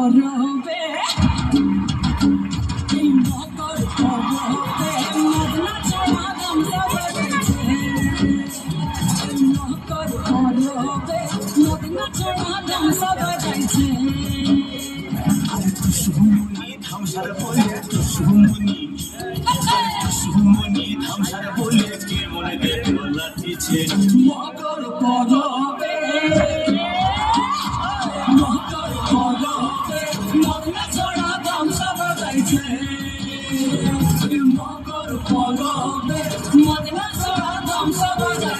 পরবে এই মকর পরবে মদনা ছড়া গামছা বাজাইছে মকর পরবে মদনা ছড়া গামছা বাজাইছে সুমনি ধামসার বলে সুমনি ধামসার বলে কে মনে দেখলো লাঠিছে মকর পরবে মকর পরবে মদনা ছড়া গামছা বাজাইছে মকর পরবে মদনা ছড়া গামছা বাজাইছে